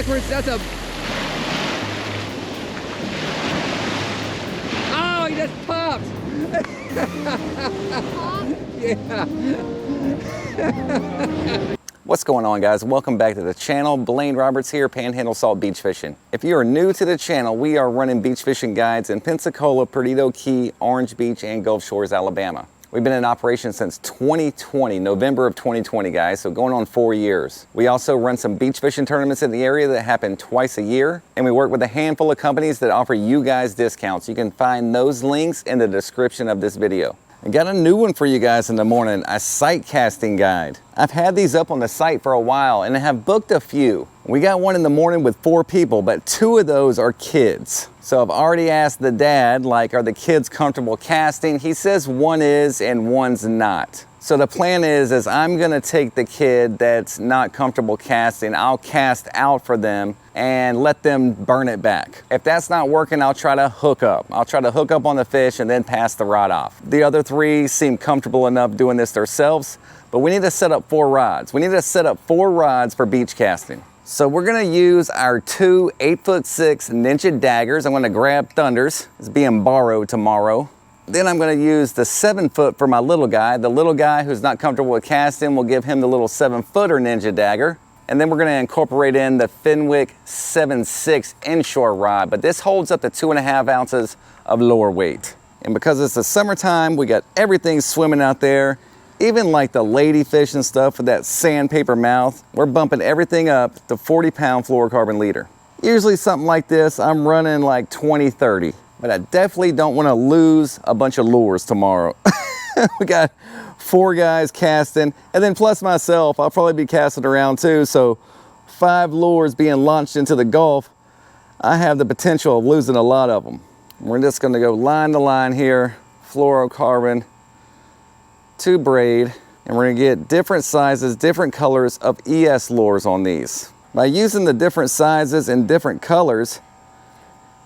backwards. That's a... Oh, he just popped. Yeah. What's going on, guys? Welcome back to the channel. Blaine Roberts here, Panhandle Salt Beach Fishing. If you are new to the channel, we are running beach fishing guides in Pensacola, Perdido Key, Orange Beach, and Gulf Shores, Alabama. We've been in operation since 2020, November of 2020, guys, so going on 4 years. We also run some beach fishing tournaments in the area that happen twice a year, and we work with a handful of companies that offer you guys discounts. You can find those links in the description of this video. I got a new one for you guys in the morning, a sight casting guide. I've had these up on the site for a while and I have booked a few. We got one in the morning with 4 people, but 2 of those are kids. So I've already asked the dad, like, are the kids comfortable casting? He says one is and one's not. So the plan is I'm gonna take the kid that's not comfortable casting, I'll cast out for them and let them burn it back. If that's not working, I'll try to hook up. I'll try to hook up on the fish and then pass the rod off. The other 3 seem comfortable enough doing this themselves, but we need to set up 4 rods. We need to set up 4 rods for beach casting. So we're gonna use our 2 8'6" Ninja daggers. I'm gonna grab Thunders, it's being borrowed tomorrow. Then I'm gonna use the 7-foot for my little guy. The little guy who's not comfortable with casting, we'll give him the little 7-footer Ninja dagger. And then we're gonna incorporate in the Fenwick 7.6 inshore rod, but this holds up to 2.5 ounces of lower weight. And because it's the summertime, we got everything swimming out there, even like the ladyfish and stuff with that sandpaper mouth. We're bumping everything up to 40-pound fluorocarbon leader. Usually something like this, I'm running like 20, 30. But I definitely don't want to lose a bunch of lures tomorrow. We got 4 guys casting, and then plus myself, I'll probably be casting around too, so 5 lures being launched into the Gulf, I have the potential of losing a lot of them. We're just going to go line to line here, fluorocarbon to braid, and we're going to get different sizes, different colors of ES lures on these. By using the different sizes and different colors,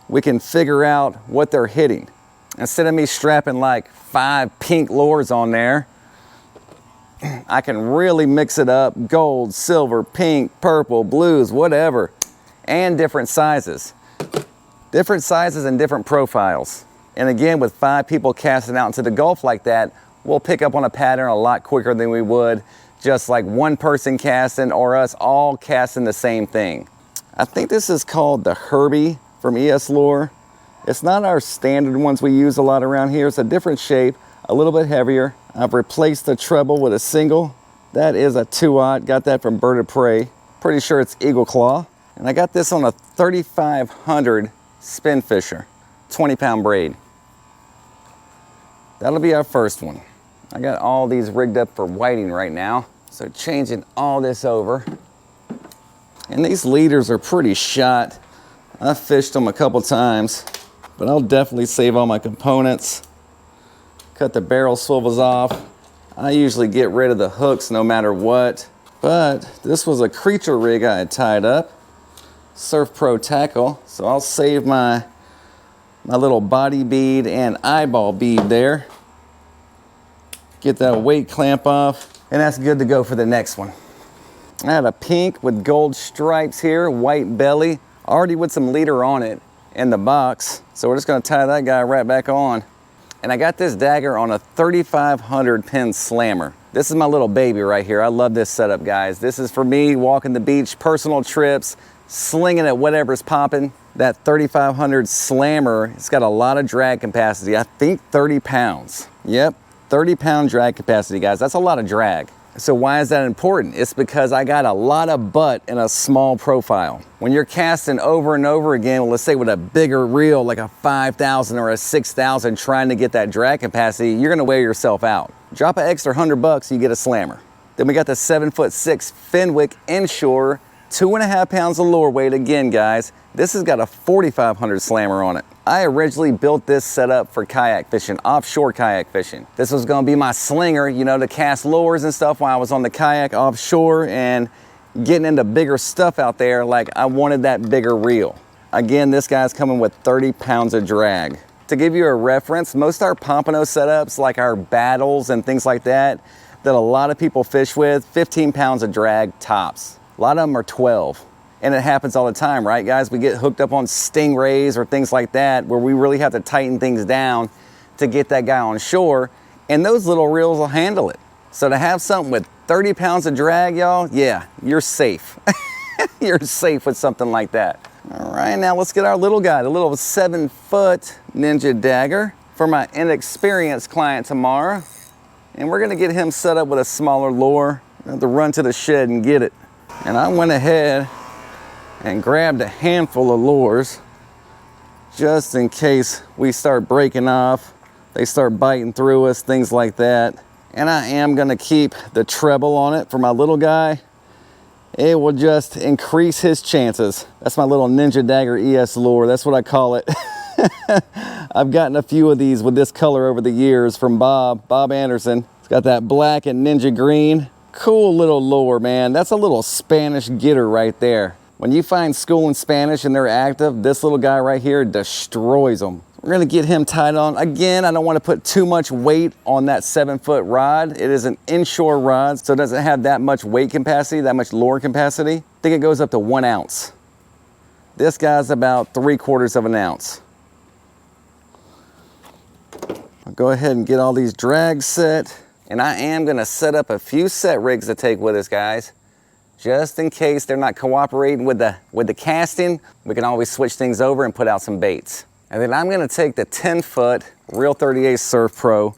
we can figure out what they're hitting. Instead of me strapping like 5 pink lures on there, I can really mix it up, gold, silver, pink, purple, blues, whatever, and different sizes. Different sizes and different profiles. And again, with 5 people casting out into the Gulf like that, we'll pick up on a pattern a lot quicker than we would just like one person casting or us all casting the same thing. I think this is called the Herbie from ES Lure. It's not our standard ones we use a lot around here. It's a different shape, a little bit heavier. I've replaced the treble with a single. That is a 2-aught, got that from Bird of Prey. Pretty sure it's Eagle Claw. And I got this on a 3500 spin fisher, 20-pound braid. That'll be our first one. I got all these rigged up for whiting right now. So changing all this over. And these leaders are pretty shot. I've fished them a couple times, but I'll definitely save all my components. Cut the barrel swivels off. I usually get rid of the hooks no matter what, but this was a creature rig I had tied up. Surf Pro tackle, so I'll save my little body bead and eyeball bead there. Get that weight clamp off, and that's good to go for the next one. I had a pink with gold stripes here, white belly. Already with some leader on it in the box. So we're just gonna tie that guy right back on. And I got this dagger on a 3500 pin slammer. This is my little baby right here. I love this setup, guys. This is for me walking the beach, personal trips, slinging at whatever's popping. That 3500 slammer, it's got a lot of drag capacity. I think 30 pounds. Yep, 30-pound drag capacity, guys. That's a lot of drag. So why is that important? It's because I got a lot of butt in a small profile. When you're casting over and over again, well, let's say with a bigger reel, like a 5,000 or a 6,000, trying to get that drag capacity, you're gonna wear yourself out. Drop an extra $100, you get a slammer. Then we got the 7'6" Fenwick inshore, 2.5 pounds of lure weight. Again, guys, this has got a 4,500 slammer on it. I originally built this setup for kayak fishing, offshore kayak fishing. This was gonna be my slinger, you know, to cast lures and stuff while I was on the kayak offshore and getting into bigger stuff out there. Like, I wanted that bigger reel. Again, this guy's coming with 30 pounds of drag. To give you a reference, most of our pompano setups, like our battles and things like that a lot of people fish with, 15 pounds of drag tops. A lot of them are 12. And it happens all the time, right, guys? We get hooked up on stingrays or things like that where we really have to tighten things down to get that guy on shore, and those little reels will handle it. So to have something with 30 pounds of drag, y'all, yeah, you're safe. You're safe with something like that. All right, now let's get our little guy, the little 7-foot Ninja Dagger for my inexperienced client tomorrow. And we're gonna get him set up with a smaller lure. I have to run to the shed and get it. And I went ahead and grabbed a handful of lures just in case we start breaking off, they start biting through us, things like that. And I am gonna keep the treble on it for my little guy. It will just increase his chances. That's my little Ninja Dagger ES lure, that's what I call it. I've gotten a few of these with this color over the years from Bob Anderson. It's got that black and ninja green. Cool little lure, man. That's a little Spanish getter right there. When you find school in Spanish and they're active, this little guy right here destroys them. We're gonna get him tied on. Again, I don't wanna put too much weight on that 7-foot rod. It is an inshore rod, so it doesn't have that much weight capacity, that much lure capacity. I think it goes up to 1 ounce. This guy's about 3/4 of an ounce. I'll go ahead and get all these drags set. And I am gonna set up a few set rigs to take with us, guys. Just in case they're not cooperating with the casting, we can always switch things over and put out some baits. And then I'm gonna take the 10-foot Reel 38 Surf Pro,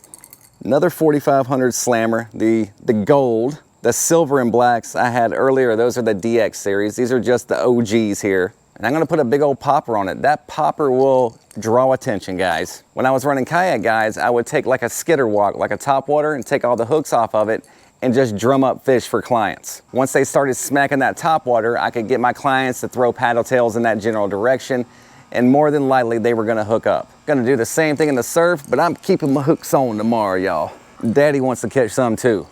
another 4500 slammer, the gold, the silver and blacks I had earlier, those are the DX series. These are just the OGs here. And I'm gonna put a big old popper on it. That popper will draw attention, guys. When I was running kayak, guys, I would take like a skitter walk, like a topwater, and take all the hooks off of it and just drum up fish for clients. Once they started smacking that topwater, I could get my clients to throw paddle tails in that general direction, and more than likely they were gonna hook up. Gonna do the same thing in the surf, but I'm keeping my hooks on tomorrow, y'all. Daddy wants to catch some too.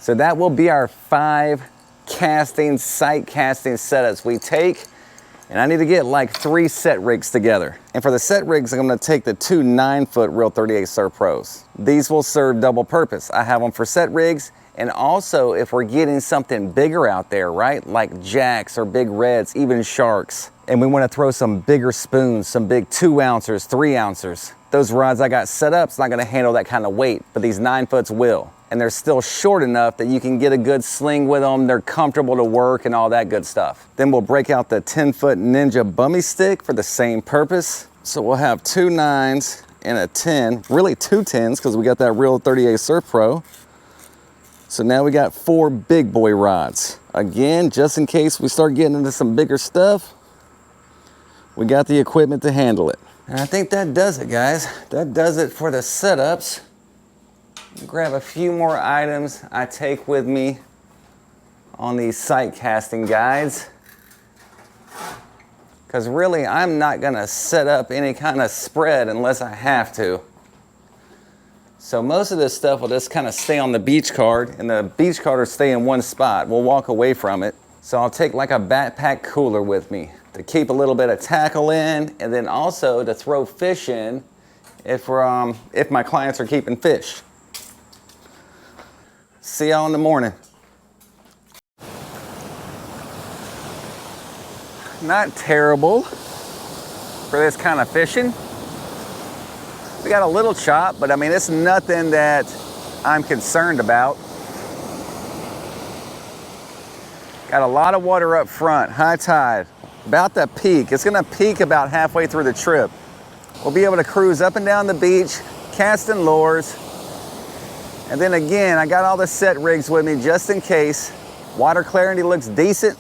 So that will be our 5 casting, sight casting setups we take. And I need to get like 3 set rigs together. And for the set rigs, I'm gonna take the 2 9-foot Reel 38 Surf Pros. These will serve double purpose. I have them for set rigs, and also if we're getting something bigger out there, right? Like jacks or big reds, even sharks. And we wanna throw some bigger spoons, some big 2 ounces, 3 ounces. Those rods I got set up, it's not gonna handle that kind of weight, but these 9-foots will. And they're still short enough that you can get a good sling with them. They're comfortable to work and all that good stuff. Then we'll break out the 10-foot Ninja Bummy Stick for the same purpose. So we'll have 2 9s and a 10, really 2 10s because we got that Reel 38 Surf Pro. So now we got 4 big boy rods. Again, just in case we start getting into some bigger stuff, we got the equipment to handle it. And I think that does it, guys. That does it for the setups. Grab a few more items I take with me on these sight casting guides, because really I'm not gonna set up any kind of spread unless I have to. So most of this stuff will just kind of stay on the beach card, and the beach card will stay in one spot. We'll walk away from it. So I'll take like a backpack cooler with me to keep a little bit of tackle in, and then also to throw fish in if my clients are keeping fish. See y'all in the morning. Not terrible for this kind of fishing. We got a little chop, but I mean, it's nothing that I'm concerned about. Got a lot of water up front, high tide, about to peak. It's gonna peak about halfway through the trip. We'll be able to cruise up and down the beach, casting lures. And then again, I got all the set rigs with me just in case. Water clarity looks decent.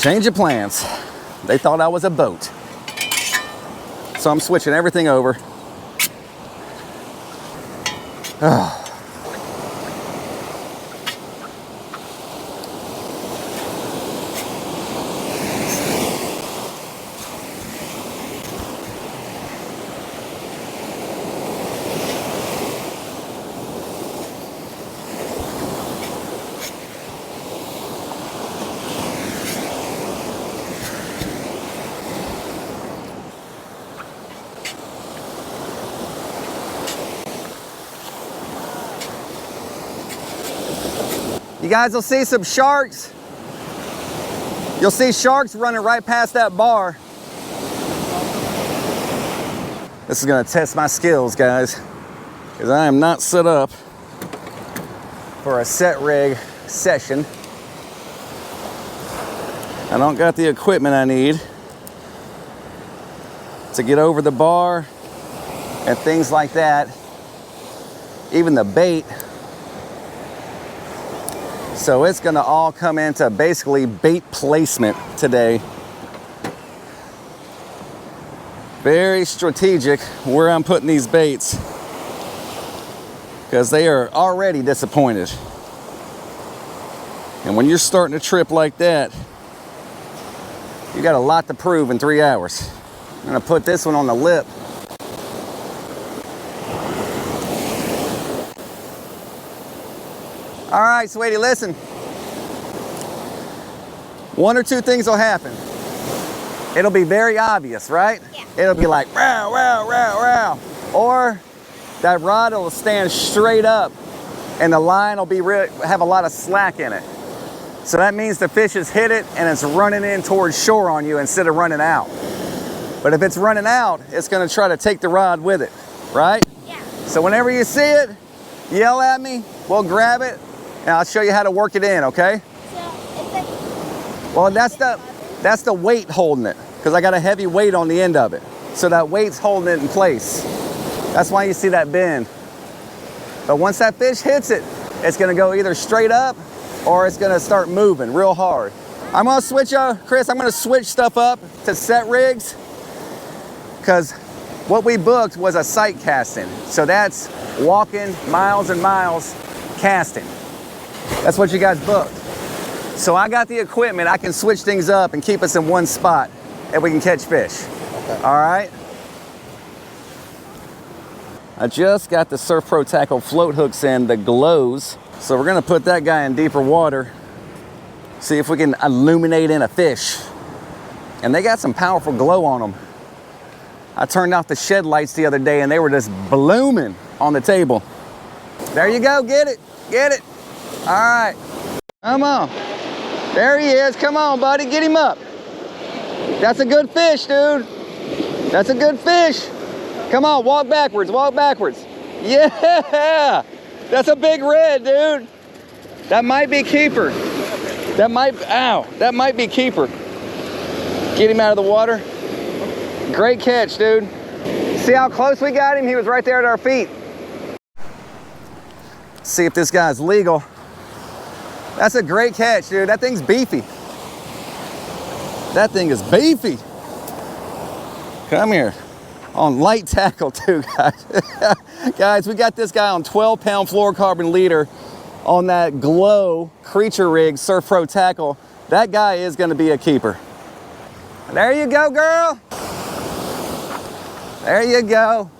Change of plans. They thought I was a boat. So I'm switching everything over. You guys will see some sharks. You'll see sharks running right past that bar. This is gonna test my skills, guys, because I am not set up for a set rig session. I don't got the equipment I need to get over the bar and things like that. Even the bait. So it's gonna all come into basically bait placement today. Very strategic where I'm putting these baits, because they are already disappointed. And when you're starting to trip like that, you got a lot to prove in 3 hours. I'm gonna put this one on the lip. All right, sweetie, listen. One or two things will happen. It'll be very obvious, right? Yeah. It'll be like, wow, wow, wow, wow. Or that rod will stand straight up and the line will be have a lot of slack in it. So that means the fish has hit it and it's running in towards shore on you instead of running out. But if it's running out, it's gonna try to take the rod with it, right? Yeah. So whenever you see it, yell at me, we'll grab it, and I'll show you how to work it in, okay? So it's like. Well, that's the weight holding it, because I got a heavy weight on the end of it. So that weight's holding it in place. That's why you see that bend. But once that fish hits it, it's gonna go either straight up or it's gonna start moving real hard. I'm gonna switch, Chris, I'm gonna switch stuff up to set rigs, because what we booked was a sight casting. So that's walking miles and miles casting. That's what you guys booked. So I got the equipment, I can switch things up and keep us in one spot and we can catch fish. Okay. All right? I just got the Surf Pro Tackle float hooks in, the glows. So we're gonna put that guy in deeper water, see if we can illuminate in a fish. And they got some powerful glow on them. I turned off the shed lights the other day and they were just blooming on the table. There you go, get it, get it. All right, come on. There he is, come on, buddy, get him up. That's a good fish, dude. That's a good fish. Come on, walk backwards, walk backwards. Yeah, that's a big red, dude. That might be keeper. That might be keeper. Get him out of the water. Great catch, dude. See how close we got him? He was right there at our feet. See if this guy's legal. That's a great catch, dude. That thing's beefy. That thing is beefy. Come here. On light tackle too, guys. Guys, we got this guy on 12-pound fluorocarbon leader on that Glow Creature Rig Surf Pro Tackle. That guy is gonna be a keeper. There you go, girl. There you go.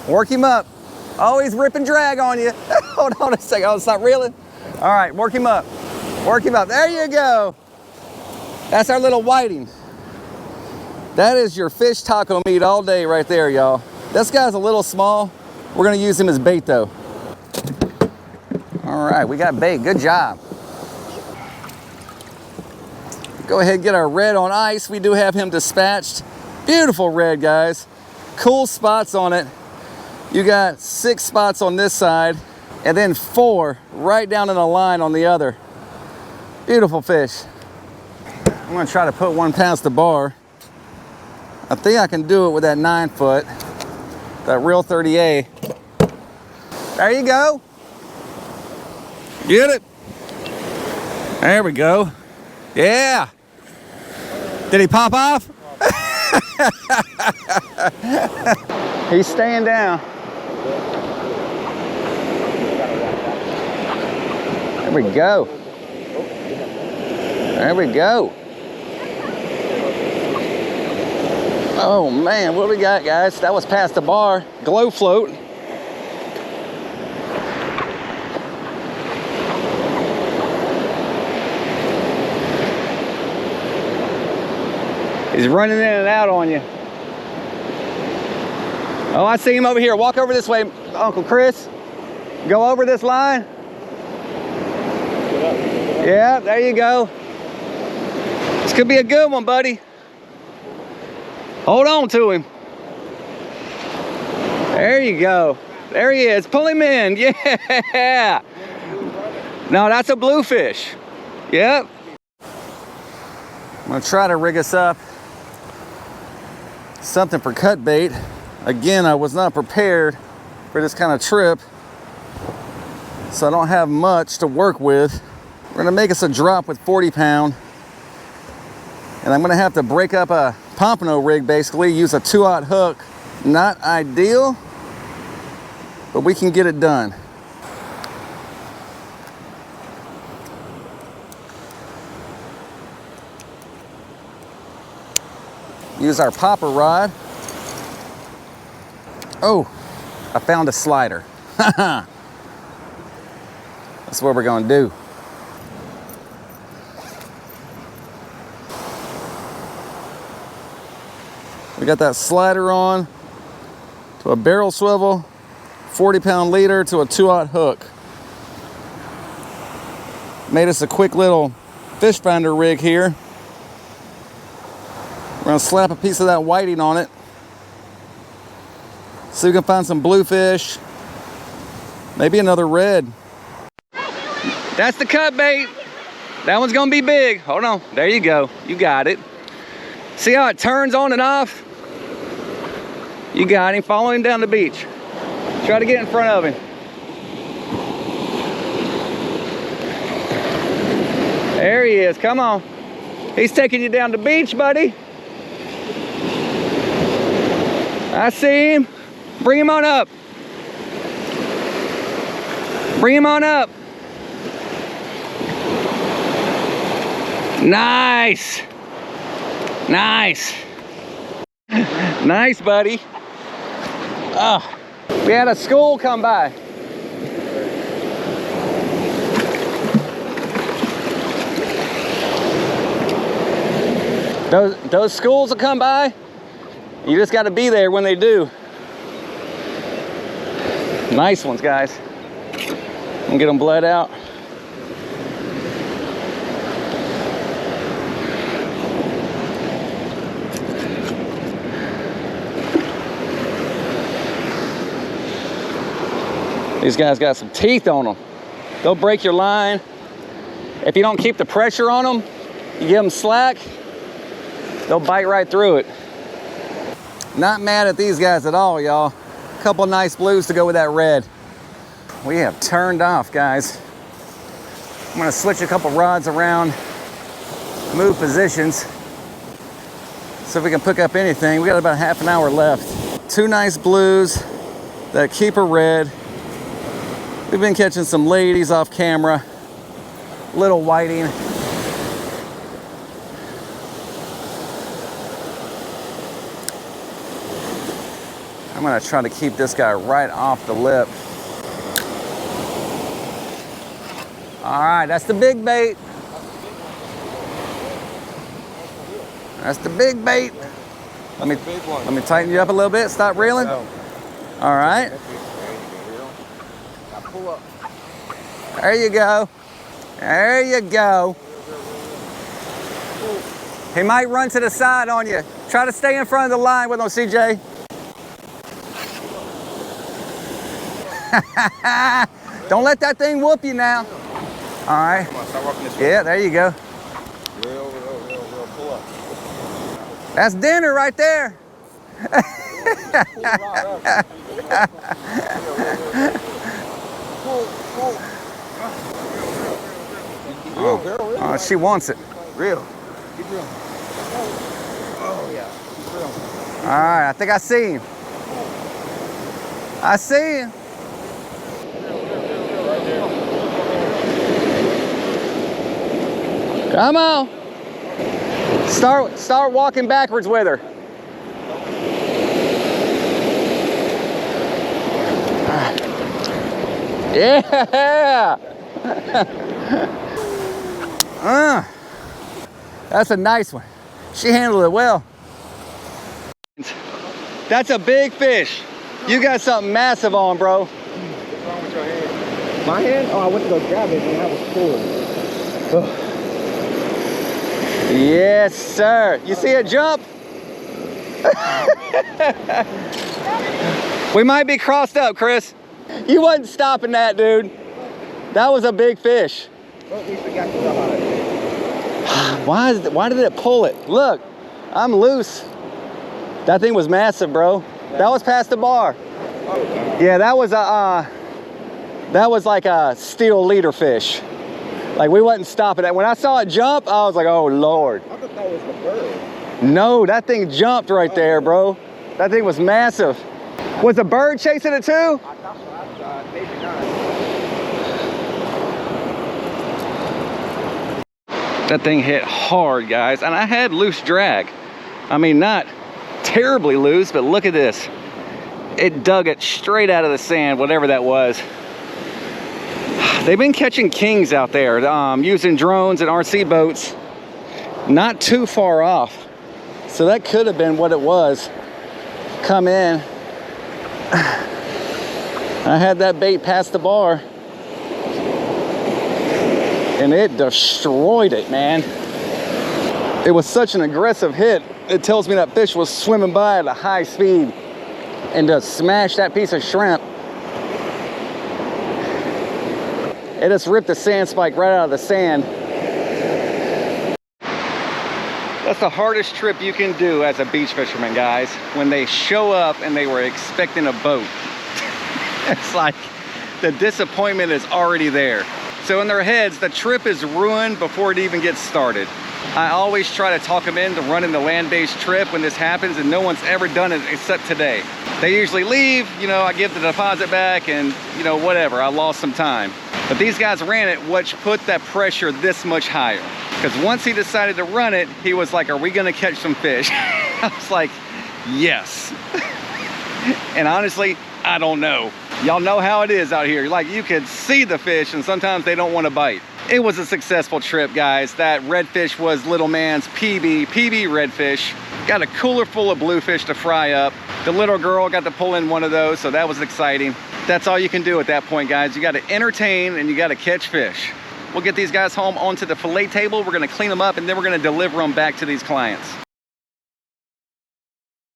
Work him up. Oh, he's ripping drag on you. Hold on a second. Oh, it's not reeling? All right, work him up. Work him up. There you go. That's our little whiting. That is your fish taco meat all day right there, y'all. This guy's a little small. We're gonna use him as bait though. All right, we got bait. Good job. Go ahead and get our red on ice. We do have him dispatched. Beautiful red, guys. Cool spots on it. You got 6 spots on this side and then 4 right down in a line on the other. Beautiful fish. I'm gonna try to put one past the bar. I think I can do it with that 9-foot, that Real 30A. There you go. Get it. There we go. Yeah. Did he pop off? He's staying down. There we go. There we go. Oh man, what do we got, guys? That was past the bar. Glow float. He's running in and out on you. Oh, I see him over here. Walk over this way, Uncle Chris. Go over this line. Yeah, there you go. This could be a good one, buddy. Hold on to him. There you go. There he is. Pull him in. Yeah. No, that's a bluefish. Yep. I'm gonna try to rig us up something for cut bait. Again, I was not prepared for this kind of trip, so I don't have much to work with. We're gonna make us a drop with 40 pound, and I'm gonna have to break up a pompano rig, basically use a 2/0 hook. Not ideal, but we can get it done. Use our popper rod. Oh, I found a slider. That's what we're gonna do. We got that slider on to a barrel swivel, 40 pound leader to a 2/0 hook. Made us a quick little fish finder rig here. We're gonna slap a piece of that whiting on it so we can find some bluefish, maybe another red. That's the cut bait. That one's gonna be big. Hold on, there you go. You got it. See how it turns on and off? You got him. Follow him down the beach. Try to get in front of him. There he is. Come on. He's taking you down the beach, buddy. I see him. Bring him on up. Bring him on up. Nice. Nice. Nice, buddy. Oh, we had a school come by. Those schools will come by. You just got to be there when they do. Nice ones, guys. I'm gonna get them bled out. These guys got some teeth on them. They'll break your line. If you don't keep the pressure on them, you give them slack, they'll bite right through it. Not mad at these guys at all, y'all. A couple nice blues to go with that red. We have turned off, guys. I'm gonna switch a couple rods around, move positions, so if we can pick up anything. We got about half an hour left. Two nice blues, that keeper red. We've been catching some ladies off camera, little whiting. I'm gonna try to keep this guy right off the lip. All right, that's the big bait. That's the big bait. Let me tighten you up a little bit. Stop reeling. All right. There you go. There you go. He might run to the side on you. Try to stay in front of the line with him, CJ. Don't let that thing whoop you now. All right. Yeah, there you go. Pull up. That's dinner right there. Oh, she wants it. Real. Keep real. Oh, yeah. Keep real. All right, I think I see him. I see him. Come on. Start walking backwards with her. Yeah. That's a nice one. She handled it well. That's a big fish. You got something massive on, bro. What's wrong with your hand? My hand? Oh, I went to go grab it and I was full. Yes, sir. You see it jump? We might be crossed up, Chris. You wasn't stopping that, dude. That was a big fish. Well, we forgot to jump on it. Why did it pull it? Look, I'm loose. That thing was massive, bro. That was past the bar. Yeah, that was like a steel leader fish. Like we wasn't stopping it. When I saw it jump, I was like, oh Lord. I thought that was the bird. No, that thing jumped right there, bro. That thing was massive. Was a bird chasing it too? I thought so. Maybe not. That thing hit hard, guys, and I had loose drag. I mean, not terribly loose, but look at this. It dug it straight out of the sand, whatever that was. They've been catching kings out there, using drones and RC boats, not too far off. So that could have been what it was. Come in. I had that bait past the bar, and it destroyed it, man. It was such an aggressive hit. It tells me that fish was swimming by at a high speed and just smashed that piece of shrimp. It just ripped the sand spike right out of the sand. That's the hardest trip you can do as a beach fisherman, guys. When they show up and they were expecting a boat. It's like the disappointment is already there. So in their heads, the trip is ruined before it even gets started. I always try to talk them into running the land-based trip when this happens, and no one's ever done it except today. They usually leave, you know, I give the deposit back and, you know, whatever, I lost some time. But these guys ran it, which put that pressure this much higher. Because once he decided to run it, he was like, are we gonna catch some fish? I was like, yes. And honestly, I don't know. Y'all know how it is out here. Like, you could see the fish and sometimes they don't want to bite. It was a successful trip, guys. That redfish was little man's PB redfish. Got a cooler full of bluefish to fry up. The little girl got to pull in one of those, so that was exciting. That's all you can do at that point, guys. You got to entertain and you got to catch fish. We'll get these guys home onto the fillet table. We're going to clean them up and then we're going to deliver them back to these clients.